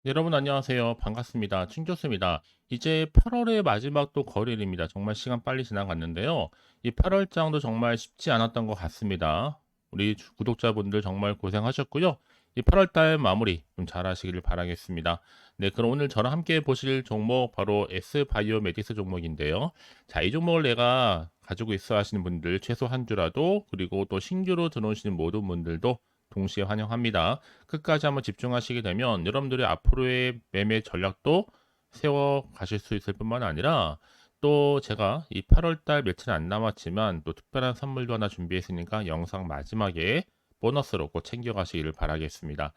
네, 여러분 안녕하세요. 반갑습니다. 친교수입니다. 이제 8월의 마지막 또 거래일입니다. 정말 시간 빨리 지나갔는데요. 이 8월장도 정말 쉽지 않았던 것 같습니다. 우리 구독자분들 정말 고생하셨고요. 이 8월달 마무리 좀 잘 하시길 바라겠습니다. 네, 그럼 오늘 저랑 함께 보실 종목 바로 S바이오메딕스 종목인데요. 자, 이 종목을 내가 가지고 있어 하시는 분들 최소 한 주라도, 그리고 또 신규로 들어오시는 모든 분들도 동시에 환영합니다. 끝까지 한번 집중하시게 되면 여러분들의 앞으로의 매매 전략도 세워 가실 수 있을 뿐만 아니라, 또 제가 이 8월 달 며칠 안 남았지만 또 특별한 선물도 하나 준비했으니까 영상 마지막에 보너스로 꼭 챙겨 가시기를 바라겠습니다.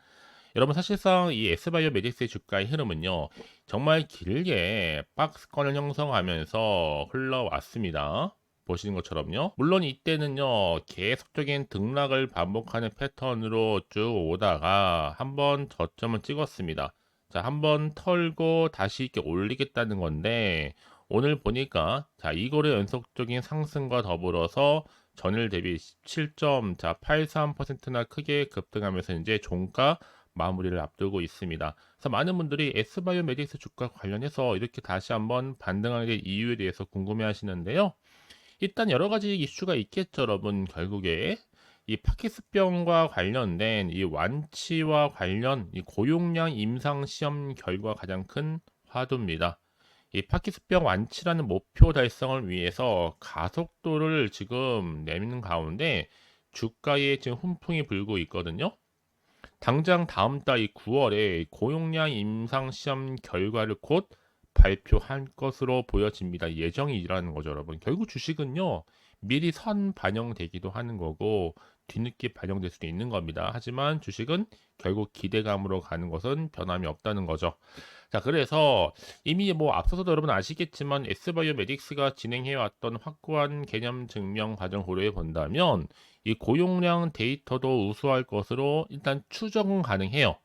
여러분, 사실상 이 S바이오 메딕스의 주가의 흐름은요, 정말 길게 박스권을 형성하면서 흘러왔습니다. 보시는 것처럼요. 물론 이때는요, 계속적인 등락을 반복하는 패턴으로 쭉 오다가 한번 저점을 찍었습니다. 자, 한번 털고 다시 이렇게 올리겠다는 건데, 오늘 보니까 자, 이거의 연속적인 상승과 더불어서 전일 대비 17.83%나 크게 급등하면서 이제 종가 마무리를 앞두고 있습니다. 그래서 많은 분들이 S바이오메딕스 주가 관련해서 이렇게 다시 한번 반등하게 된 이유에 대해서 궁금해 하시는데요. 일단 여러 가지 이슈가 있겠죠, 여러분. 결국에 이 파키스병과 관련된 이 완치와 관련 이 고용량 임상 시험 결과 가장 큰 화두입니다. 이 파키스병 완치라는 목표 달성을 위해서 가속도를 지금 내미는 가운데 주가에 지금 훈풍이 불고 있거든요. 당장 다음 달 이 9월에 고용량 임상 시험 결과를 곧 발표할 것으로 보여집니다. 예정이라는 거죠, 여러분. 결국 주식은요, 미리 선 반영되기도 하는 거고, 뒤늦게 반영될 수도 있는 겁니다. 하지만 주식은 결국 기대감으로 가는 것은 변함이 없다는 거죠. 자, 그래서 이미 뭐 앞서서도 여러분 아시겠지만 S바이오메딕스가 진행해왔던 확고한 개념 증명 과정 고려해 본다면 이 고용량 데이터도 우수할 것으로 일단 추정은 가능해요.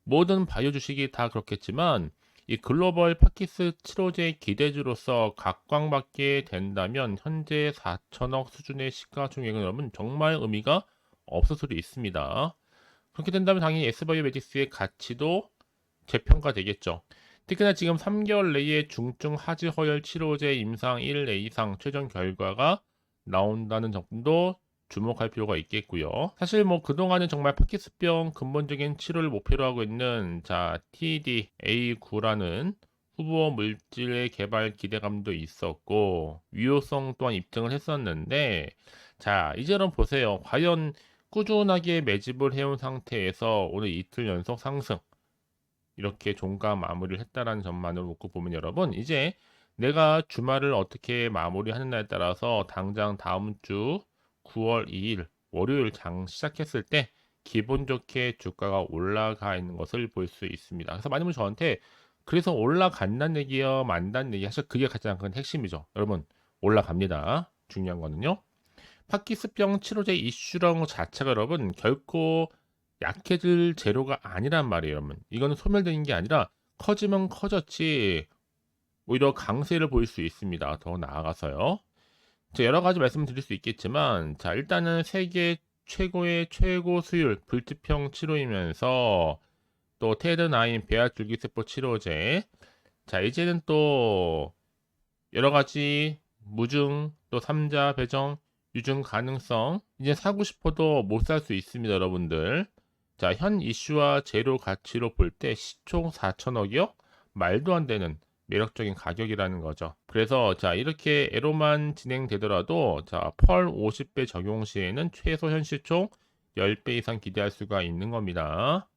모든 바이오 주식이 다 그렇겠지만 이 글로벌 파키스 치료제 기대주로서 각광받게 된다면 현재 4천억 수준의 시가총액은 여러분 정말 의미가 없을 수도 있습니다. 그렇게 된다면 당연히 S바이오메딕스의 가치도 재평가되겠죠. 특히나 지금 3개월 내에 중증 하지 허혈 치료제 임상 1회 이상 최종 결과가 나온다는 점도 주목할 필요가 있겠고요. 사실 뭐 그동안은 정말 파키스병 근본적인 치료를 목표로 하고 있는 자 TDA9라는 후보 물질의 개발 기대감도 있었고 위효성 또한 입증을 했었는데, 자 이제는 보세요. 과연 꾸준하게 매집을 해온 상태에서 오늘 이틀 연속 상승, 이렇게 종가 마무리를 했다라는 점만으로 놓고 보면 여러분, 이제 내가 주말을 어떻게 마무리하느냐에 따라서 당장 다음 주 9월 2일 월요일 장 시작했을 때 기분 좋게 주가가 올라가 있는 것을 볼 수 있습니다. 그래서 많은 분이 저한테 그래서 올라간다는 얘기요, 만다는 얘기 하셔. 그게 가장 큰 핵심이죠. 여러분, 올라갑니다. 중요한 거는요. 파키스병 치료제 이슈라는 것 자체가 여러분 결코 약해질 재료가 아니란 말이에요, 여러분. 이거는 소멸되는 게 아니라 커지면 커졌지 오히려 강세를 보일 수 있습니다. 더 나아가서요. 자, 여러 가지 말씀을 드릴 수 있겠지만, 자, 일단은 세계 최고의 최고 수율 불치병 치료이면서 또 테드나인 배아줄기세포 치료제. 자, 이제는 또 여러 가지 무증 또 삼자 배정 유증 가능성, 이제 사고 싶어도 못 살 수 있습니다, 여러분들. 자, 현 이슈와 재료 가치로 볼 때 시총 4천억이요? 말도 안 되는 매력적인 가격이라는 거죠. 그래서 자, 이렇게 애로만 진행되더라도 자, 펄 50배 적용 시에는 최소 현 시총 10배 이상 기대할 수가 있는 겁니다.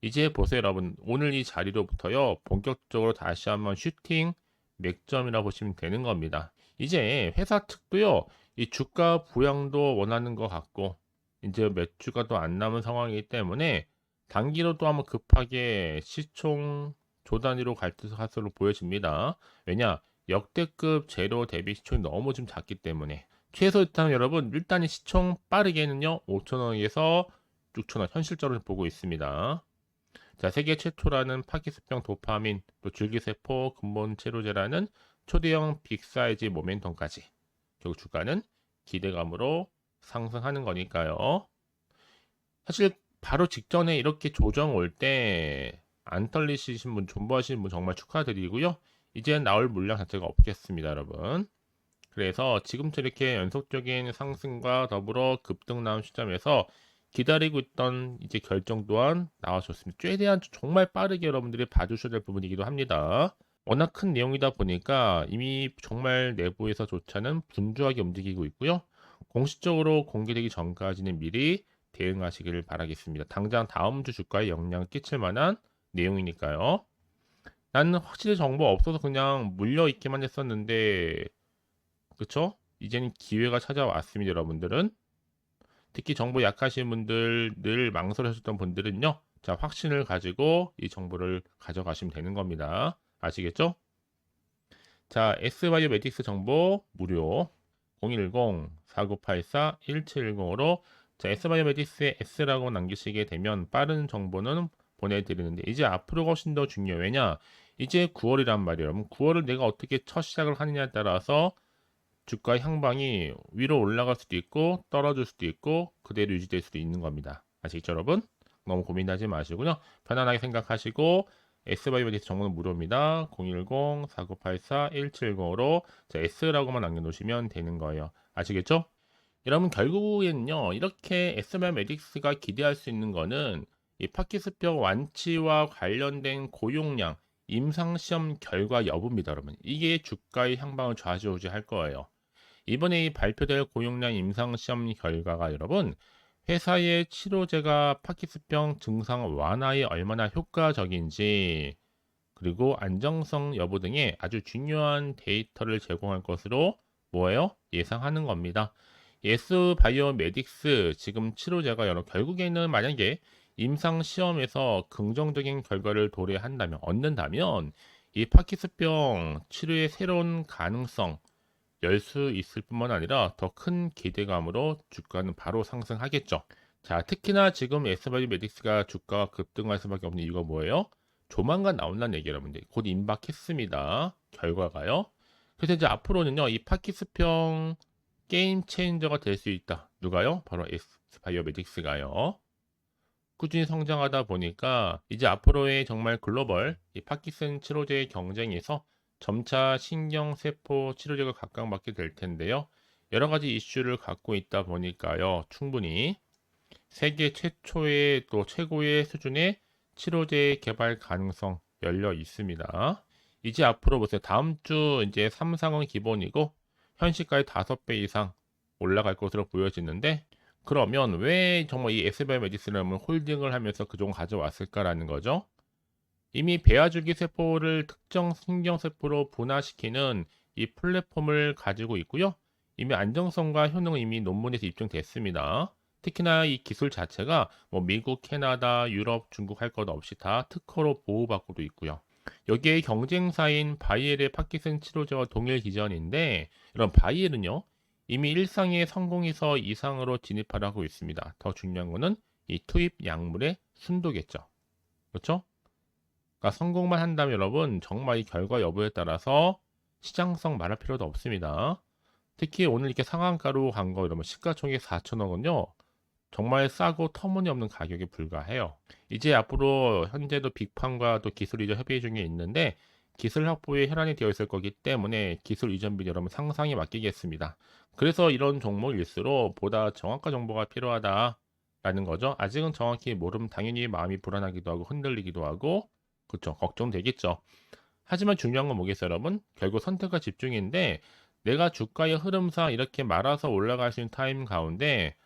이제 보세요, 여러분. 오늘 이 자리로부터요, 본격적으로 다시 한번 슈팅 맥점이라 보시면 되는 겁니다. 이제 회사 측도요, 이 주가 부양도 원하는 것 같고, 이제 몇 주가 더 안 남은 상황이기 때문에 단기로 또 한번 급하게 시총 조단위로 갈 것으로 보여집니다. 왜냐? 역대급 재료 대비 시총이 너무 좀 작기 때문에. 최소 일단 여러분, 일단 시총 빠르게는요, 5천원에서 6천원 현실적으로 보고 있습니다. 자, 세계 최초라는 파키스병 도파민, 또 줄기세포 근본 체로제라는 초대형 빅사이즈 모멘텀까지. 결국 주가는 기대감으로 상승하는 거니까요. 사실 바로 직전에 이렇게 조정 올 때 안 털리시신 분, 존버하시는 분 정말 축하드리고요. 이제 나올 물량 자체가 없겠습니다, 여러분. 그래서 지금처럼 이렇게 연속적인 상승과 더불어 급등 나온 시점에서 기다리고 있던 이제 결정 또한 나와줬습니다. 최대한 정말 빠르게 여러분들이 봐주셔야 될 부분이기도 합니다. 워낙 큰 내용이다 보니까 이미 정말 내부에서조차는 분주하게 움직이고 있고요. 공식적으로 공개되기 전까지는 미리 대응하시기를 바라겠습니다. 당장 다음 주 주가에 영향을 끼칠 만한 내용이니까요. 나는 확실히 정보 없어서 그냥 물려있기만 했었는데, 그쵸? 이제는 기회가 찾아왔습니다, 여러분들은. 특히 정보 약하신 분들, 늘 망설여하셨던 분들은요, 자, 확신을 가지고 이 정보를 가져가시면 되는 겁니다. 아시겠죠? 자, S바이오메딕스 정보 무료 010-4984-1710으로 자, S바이오메딕스에 S라고 남기시게 되면 빠른 정보는 보내드리는데 이제 앞으로가 훨씬 더 중요해요. 왜냐? 이제 9월이란 말이에요. 여러분 9월을 내가 어떻게 첫 시작을 하느냐에 따라서 주가 향방이 위로 올라갈 수도 있고 떨어질 수도 있고 그대로 유지될 수도 있는 겁니다. 아시겠죠, 여러분? 너무 고민하지 마시고요. 편안하게 생각하시고 S바이오메딕스 정보는 무료입니다. 010-4984-1710으로 S라고만 남겨놓으시면 되는 거예요. 아시겠죠? 여러분 결국에는요. 이렇게 S바이오메딕스가 기대할 수 있는 거는 이 파키스병 완치와 관련된 고용량, 임상시험 결과 여부입니다. 여러분. 이게 주가의 향방을 좌지우지할 거예요. 이번에 이 발표될 고용량 임상시험 결과가 여러분 회사의 치료제가 파키스병 증상 완화에 얼마나 효과적인지 그리고 안정성 여부 등의 아주 중요한 데이터를 제공할 것으로 뭐예요? 예상하는 겁니다. 예스바이오메딕스 지금 치료제가 여러 결국에는 만약에 임상시험에서 긍정적인 결과를 도래한다면 얻는다면 이 파키스병 치료의 새로운 가능성 열 수 있을 뿐만 아니라 더 큰 기대감으로 주가는 바로 상승하겠죠. 자, 특히나 지금 S바이오메딕스가 주가가 급등할 수밖에 없는 이유가 뭐예요? 조만간 나온다는 얘기 여러분들. 곧 임박했습니다. 결과가요. 그래서 이제 앞으로는요, 이 파키스병 게임 체인저가 될 수 있다. 누가요? 바로 S바이오메딕스가요. 꾸준히 성장하다 보니까 이제 앞으로의 정말 글로벌 이 파키슨 치료제의 경쟁에서 점차 신경세포 치료제가 각광받게 될 텐데요. 여러 가지 이슈를 갖고 있다 보니까요. 충분히 세계 최초의 또 최고의 수준의 치료제 개발 가능성 열려 있습니다. 이제 앞으로 보세요. 다음 주 이제 삼상은 기본이고 현시가의 5배 이상 올라갈 것으로 보여지는데 그러면 왜 정말 이 S바이오메딕스를 홀딩을 하면서 그동안 가져왔을까라는 거죠. 이미 배아줄기 세포를 특정 신경세포로 분화시키는 이 플랫폼을 가지고 있고요. 이미 안정성과 효능은 이미 논문에서 입증됐습니다. 특히나 이 기술 자체가 뭐 미국, 캐나다, 유럽, 중국 할 것 없이 다 특허로 보호받고도 있고요. 여기에 경쟁사인 바이엘의 파키슨 치료제와 동일 기전인데 이런 바이엘은요. 이미 일상의 성공에서 이상으로 진입하라고 있습니다. 더 중요한 거는 이 투입 약물의 순도겠죠. 그렇죠? 그러니까 성공만 한다면 여러분 정말 이 결과 여부에 따라서 시장성 말할 필요도 없습니다. 특히 오늘 이렇게 상한가로 간 거 이러면 시가총액 4천억 원요. 정말 싸고 터무니없는 가격에 불과해요. 이제 앞으로 현재도 빅팜과 또 기술 이전 협의 중에 있는데 기술 확보에 혈안이 되어 있을 거기 때문에 기술 이전비 여러분 상상에 맡기겠습니다. 그래서 이런 종목일수록 보다 정확한 정보가 필요하다라는 거죠. 아직은 정확히 모르면 당연히 마음이 불안하기도 하고 흔들리기도 하고 그렇죠. 걱정되겠죠. 하지만 중요한 건 뭐겠어요, 여러분? 결국 선택과 집중인데 내가 주가의 흐름상 이렇게 말아서 올라갈 수 있는 타임 가운데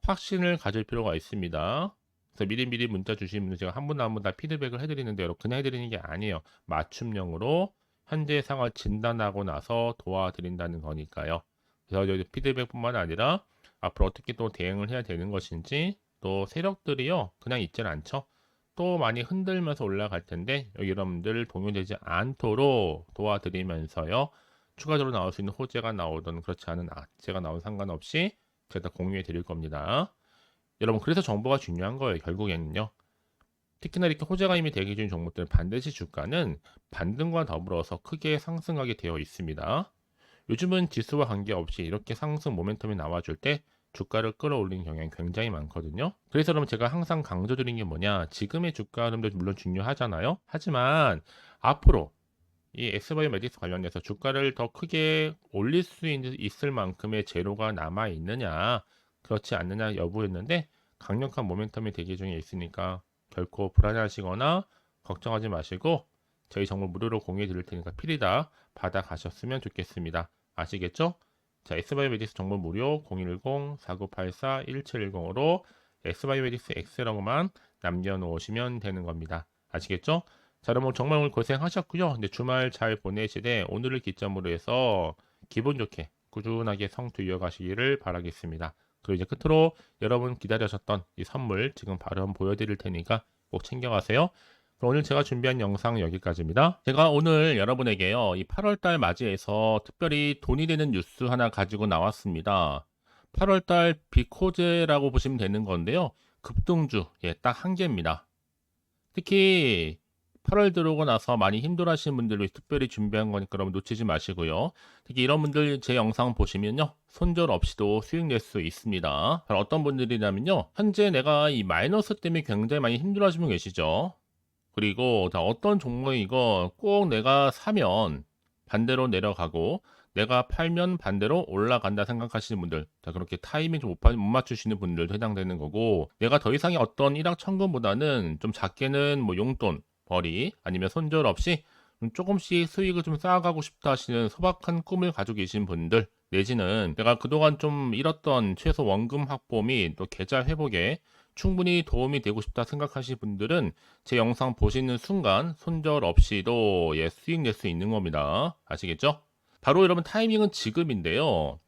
확신을 가질 필요가 있습니다. 그래서 미리미리 문자 주시는 분들 제가 한 분 한 분 다 피드백을 해드리는데 여러분 그냥 해드리는 게 아니에요. 맞춤형으로 현재 상황을 진단하고 나서 도와드린다는 거니까요. 그래서 여기 피드백뿐만 아니라 앞으로 어떻게 또 대응을 해야 되는 것인지 또 세력들이요 그냥 있질 않죠. 또 많이 흔들면서 올라갈 텐데 여기 여러분들 동요되지 않도록 도와드리면서요. 추가적으로 나올 수 있는 호재가 나오든 그렇지 않은 악재가 나오든 상관없이 제가 공유해 드릴 겁니다. 여러분 그래서 정보가 중요한 거예요. 결국에는요. 특히나 이렇게 호재가 이미 대기 중인 종목들은 반드시 주가는 반등과 더불어서 크게 상승하게 되어 있습니다. 요즘은 지수와 관계없이 이렇게 상승 모멘텀이 나와줄 때 주가를 끌어올리는 경향이 굉장히 많거든요. 그래서 여러분 제가 항상 강조드린 게 뭐냐, 지금의 주가 흐름도 물론 중요하잖아요. 하지만 앞으로 이 엑스바이오메딕스 관련해서 주가를 더 크게 올릴 수 있을 만큼의 재료가 남아 있느냐, 그렇지 않느냐 여부였는데, 강력한 모멘텀이 대기 중에 있으니까 결코 불안해하시거나 걱정하지 마시고, 저희 정보 무료로 공유해 드릴 테니까 필히 다 받아 가셨으면 좋겠습니다. 아시겠죠? 자, 엑스바이오메딕스 정보 무료 010-4984-1710으로 엑스바이오메딕스 X라고만 남겨놓으시면 되는 겁니다. 아시겠죠? 자, 여러분 정말 오늘 고생하셨고요. 근데 주말 잘 보내시되 오늘을 기점으로 해서 기분 좋게 꾸준하게 성투 이어가시기를 바라겠습니다. 그리고 이제 끝으로 여러분 기다리셨던 이 선물 지금 바로 한번 보여드릴 테니까 꼭 챙겨가세요. 그럼 오늘 제가 준비한 영상 여기까지입니다. 제가 오늘 여러분에게요, 이 8월달 맞이해서 특별히 돈이 되는 뉴스 하나 가지고 나왔습니다. 8월달 비코제라고 보시면 되는 건데요. 급등주, 딱 한 개입니다. 특히 8월 들어오고 나서 많이 힘들어하시는 분들을 위해 특별히 준비한 거니까 여러분 놓치지 마시고요. 특히 이런 분들 제 영상 보시면요, 손절 없이도 수익 낼 수 있습니다. 바로 어떤 분들이냐면요, 현재 내가 이 마이너스 때문에 굉장히 많이 힘들어하시는 분 계시죠. 그리고 어떤 종목이 이거 꼭 내가 사면 반대로 내려가고 내가 팔면 반대로 올라간다 생각하시는 분들, 그렇게 타이밍 좀 못 맞추시는 분들도 해당되는 거고, 내가 더 이상의 어떤 일확천금보다는 좀 작게는 뭐 용돈 벌이 아니면 손절 없이 좀 조금씩 수익을 좀 쌓아가고 싶다 하시는 소박한 꿈을 가지고 계신 분들, 내지는 내가 그동안 좀 잃었던 최소 원금 확보 및 또 계좌 회복에 충분히 도움이 되고 싶다 생각하시는 분들은 제 영상 보시는 순간 손절 없이도 수익 낼 수 있는 겁니다. 아시겠죠? 바로 여러분 타이밍은 지금인데요.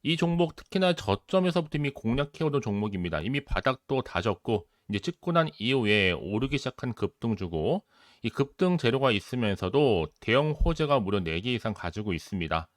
이 종목 특히나 저점에서부터 이미 공략해오던 종목입니다. 이미 바닥도 다졌고 이제 찍고 난 이후에 오르기 시작한 급등주고, 이 급등 재료가 있으면서도 대형 호재가 무려 4개 이상 가지고 있습니다.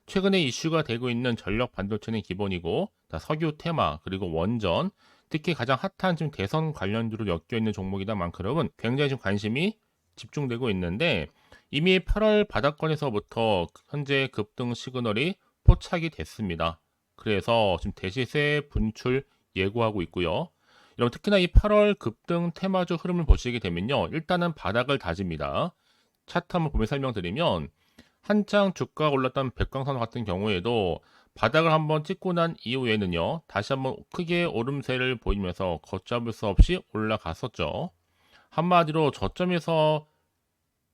최근에 이슈가 되고 있는 전력 반도체는 기본이고, 석유 테마 그리고 원전, 특히 가장 핫한 지금 대선 관련주로 엮여 있는 종목이다 만큼 굉장히 좀 관심이 집중되고 있는데, 이미 8월 바닥권에서부터 현재 급등 시그널이 포착이 됐습니다. 그래서 지금 대시세 분출 예고하고 있고요. 여러분 특히나 이 8월 급등 테마주 흐름을 보시게 되면요, 일단은 바닥을 다집니다. 차트 한번 보면 설명드리면, 한창 주가가 올랐던 백광선 같은 경우에도 바닥을 한번 찍고 난 이후에는요, 다시 한번 크게 오름세를 보이면서 걷잡을 수 없이 올라갔었죠. 한마디로 저점에서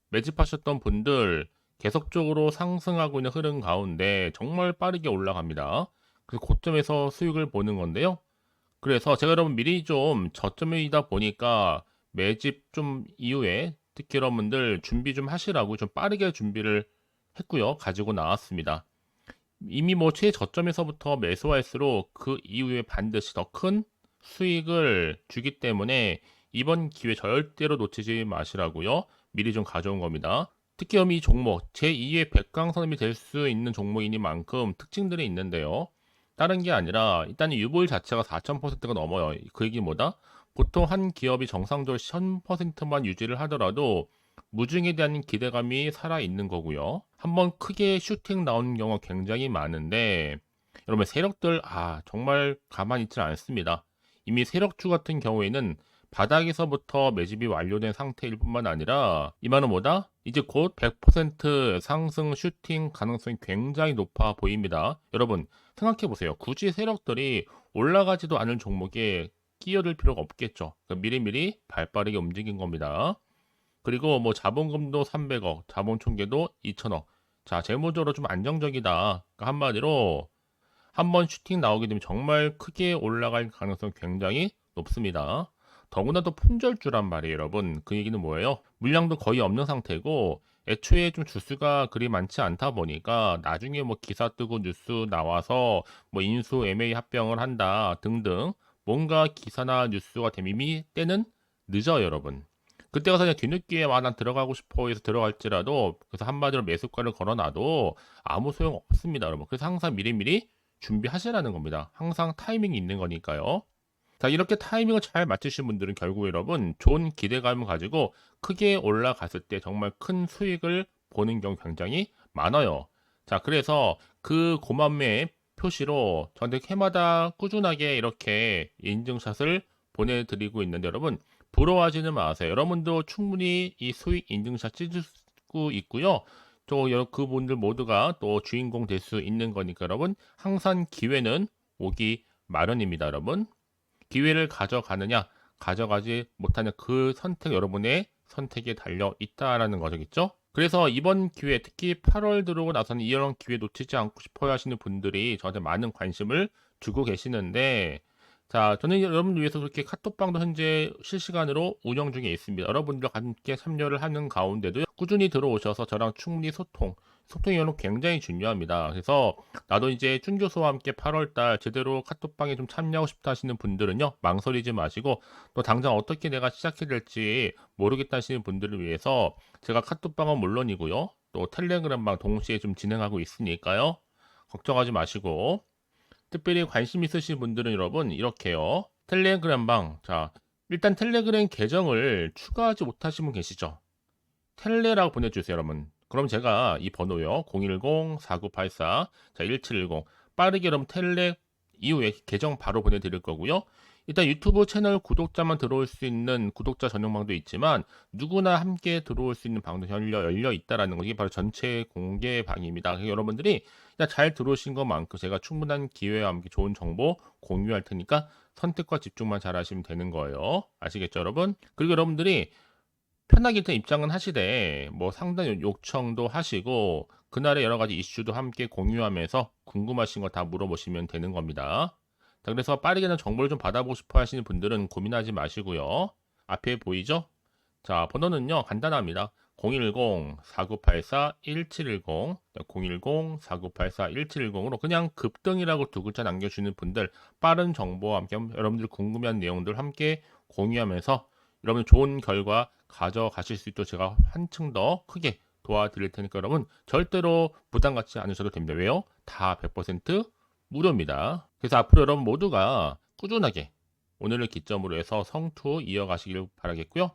매집하셨던 분들 계속적으로 상승하고 있는 흐름 가운데 정말 빠르게 올라갑니다. 그래서 고점에서 수익을 보는 건데요. 그래서 제가 여러분 미리 좀 저점이다 보니까 매집 좀 이후에 특히 여러분들 준비 좀 하시라고 좀 빠르게 준비를 했고요. 가지고 나왔습니다. 이미 뭐 최저점에서부터 매수할수록 그 이후에 반드시 더 큰 수익을 주기 때문에 이번 기회 절대로 놓치지 마시라고요. 미리 좀 가져온 겁니다. 특히 이 종목 제2의 백강선임이 될 수 있는 종목이니만큼 특징들이 있는데요. 다른 게 아니라 일단 유보율 자체가 4,000%가 넘어요. 그 얘기 뭐다? 보통 한 기업이 정상적으로 1000%만 유지를 하더라도 무중에 대한 기대감이 살아있는 거고요. 한번 크게 슈팅 나오는 경우가 굉장히 많은데, 여러분 세력들 정말 가만히 있지 않습니다. 이미 세력주 같은 경우에는 바닥에서부터 매집이 완료된 상태일 뿐만 아니라 이만은 뭐다? 이제 곧 100% 상승 슈팅 가능성이 굉장히 높아 보입니다. 여러분 생각해 보세요. 굳이 세력들이 올라가지도 않을 종목에 끼어들 필요가 없겠죠. 그러니까 미리미리 발빠르게 움직인 겁니다. 그리고 뭐 자본금도 300억, 자본 총계도 2천억. 자, 재무적으로 좀 안정적이다. 그러니까 한마디로 한번 슈팅 나오게 되면 정말 크게 올라갈 가능성이 굉장히 높습니다. 더구나도 품절주란 말이에요, 여러분. 그 얘기는 뭐예요? 물량도 거의 없는 상태고 애초에 좀 주수가 그리 많지 않다 보니까 나중에 뭐 기사 뜨고 뉴스 나와서 뭐 인수 M&A 합병을 한다 등등 뭔가 기사나 뉴스가 되면 이미 때는 늦어요, 여러분. 그때 가서 그냥 뒤늦게 난 들어가고 싶어 해서 들어갈지라도, 그래서 한마디로 매수가를 걸어놔도 아무 소용 없습니다, 여러분. 그래서 항상 미리미리 준비하시라는 겁니다. 항상 타이밍이 있는 거니까요. 자, 이렇게 타이밍을 잘 맞추신 분들은 결국 여러분 좋은 기대감을 가지고 크게 올라갔을 때 정말 큰 수익을 보는 경우 굉장히 많아요. 자, 그래서 그 고맘에 표시로 저한테 해마다 꾸준하게 이렇게 인증샷을 보내드리고 있는데 여러분 부러워하지는 마세요. 여러분도 충분히 이 수익 인증샷 찍을 수 있고요. 또 그분들 모두가 또 주인공 될 수 있는 거니까 여러분 항상 기회는 오기 마련입니다. 여러분 기회를 가져가느냐 가져가지 못하는 그 선택 여러분의 선택에 달려 있다라는 거겠죠. 그래서 이번 기회 특히 8월 들어오고 나서는 이런 기회 놓치지 않고 싶어 하시는 분들이 저한테 많은 관심을 주고 계시는데 자, 저는 여러분들 위해서 그렇게 카톡방도 현재 실시간으로 운영 중에 있습니다. 여러분들과 함께 참여를 하는 가운데도 꾸준히 들어오셔서 저랑 충분히 소통이 여러분 굉장히 중요합니다. 그래서 나도 이제 준 교수와 함께 8월달 제대로 카톡방에 좀 참여하고 싶다 하시는 분들은요, 망설이지 마시고 또 당장 어떻게 내가 시작해야 될지 모르겠다 하시는 분들을 위해서 제가 카톡방은 물론이고요, 또 텔레그램방 동시에 좀 진행하고 있으니까요, 걱정하지 마시고 특별히 관심 있으신 분들은 여러분 이렇게요. 텔레그램방. 자, 일단 텔레그램 계정을 추가하지 못하신 분 계시죠? 텔레라고 보내주세요, 여러분. 그럼 제가 이 번호요. 010-4984, 자, 1710. 빠르게 여러분 텔레 이후에 계정 바로 보내드릴 거고요. 일단 유튜브 채널 구독자만 들어올 수 있는 구독자 전용방도 있지만 누구나 함께 들어올 수 있는 방도 열려 있다라는 거 이게 바로 전체 공개 방입니다. 여러분들이 잘 들어오신 것만큼 제가 충분한 기회와 함께 좋은 정보 공유할 테니까 선택과 집중만 잘 하시면 되는 거예요. 아시겠죠, 여러분? 그리고 여러분들이 편하게 일단 입장은 하시되 뭐 상담 요청도 하시고 그날의 여러 가지 이슈도 함께 공유하면서 궁금하신 거 다 물어보시면 되는 겁니다. 자, 그래서 빠르게는 정보를 좀 받아보고 싶어 하시는 분들은 고민하지 마시고요. 앞에 보이죠? 자, 번호는요, 간단합니다. 010-4984-1710, 010-4984-1710으로 그냥 급등이라고 두 글자 남겨주시는 분들, 빠른 정보와 함께 여러분들 궁금한 내용들 함께 공유하면서 여러분 좋은 결과 가져가실 수 있도록 제가 한층 더 크게 도와드릴 테니까 여러분 절대로 부담 갖지 않으셔도 됩니다. 왜요? 다 100% 무료입니다. 그래서 앞으로 여러분 모두가 꾸준하게 오늘을 기점으로 해서 성투 이어가시길 바라겠고요.